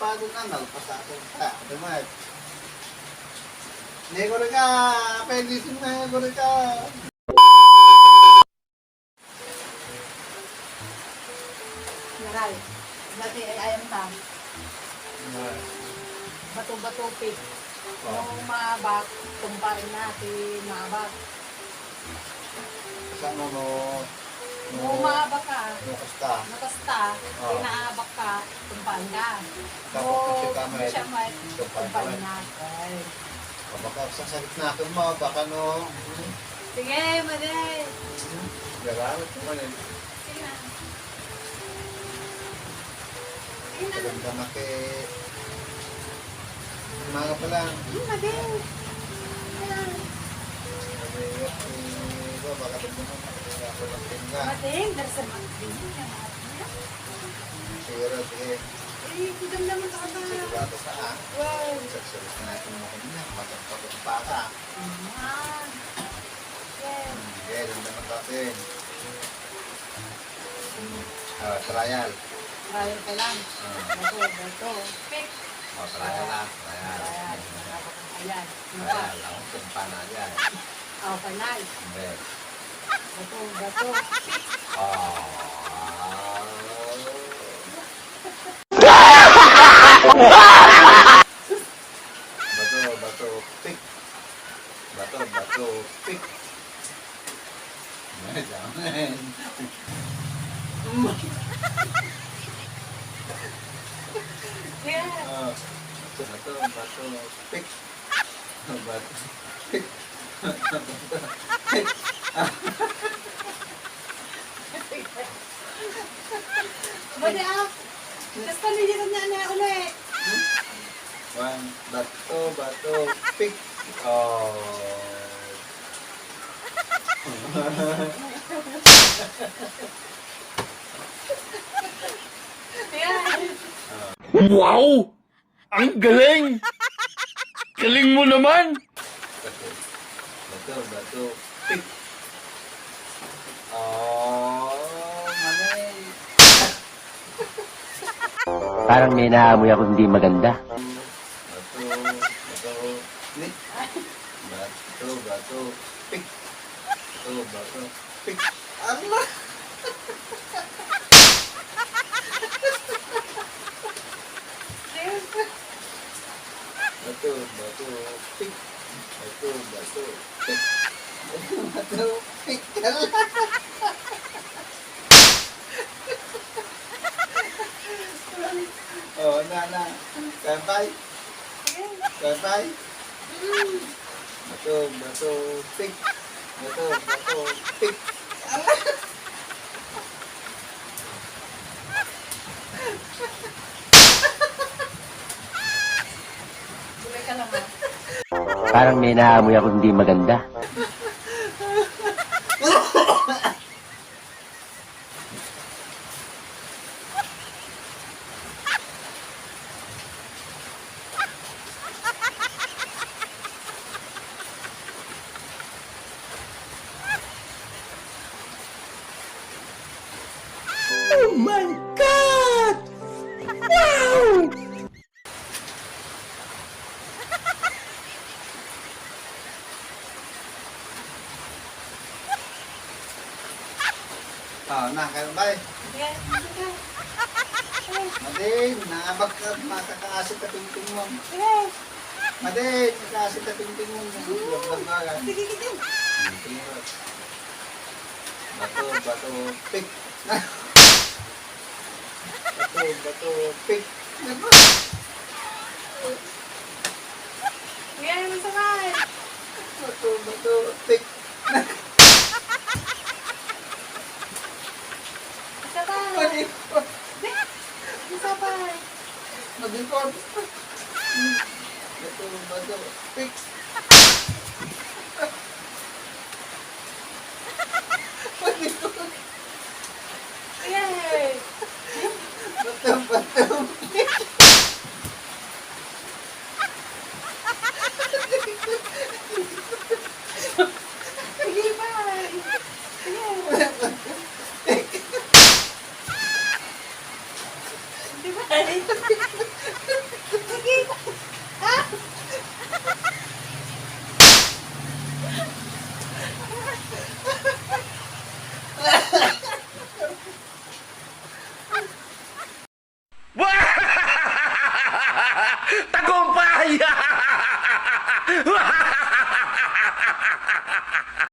Bago na, nalpasakin ka. Diba? Negore ka! Appendices na negore ka! Naral. Dati ay ayam ka. Bato-bato pig. Yung maabak, tumparin natin, maabak. Saan mo Kung maabak ka, kasta? nakasta, pinaabak ka, tumparin ka. Dapat kasi kamay. Siya may Tumparin tumparin natin. Baka sa gitna mo, baka no. Sige, Maday. Garamit mo man eh. Sige na. Sige na. Maganda na kay... Mga pa lang. Maday. Baka doon mo ako ng tingga. Maday, darasa Maday. Siguro, sige. Eh, kudam naman sa kata. Sigurado ka ha. Wow. Sasalit na natin mo kanina. Matagpagod pa ka. Ah. Yes. Okay, doon naman natin. Trial. Trial ka lang. Bato. Pick. Trial lang. Trial. Ayan. Ayan. Trial. Ako kumpa na yan. Oh, final. Hindi. Bato. Bato, pick. Bato, pick. Jangan. Yeah. Bato, pick. Bato, pick. Bade ah. Tapos paligiran niya na ulit. One, bato, pick. Oh. Yeah. Wow! Ang galing! Galing mo naman! Bato, pick. Oh, mali. Parang may naamoy ako hindi maganda. Bato, nick. Bato, pick. Bato, pick. Allah! Bato, pick. Bato, pick. Bato, pick. Oh, na. Kampay. Kampay. Bato, pick. Bato, pick. Tuloy ka lang ah. Parang may naamoy ako hindi maganda. Oh my God! Wow! Kampay. Sige. Madin, naabag ka, makakaasit ka tingting mo. Sige. Madin, makakaasit ka tingting mo. Sige. Bato, pick. Bato, pick. Sige, masakay. Bato, pick. Masakay. Madikot. Masakay. Madikot. Bato, pick. Madikot. Yay! Bato, pick. Sige pa. Sige. Di ba? Tagumpay!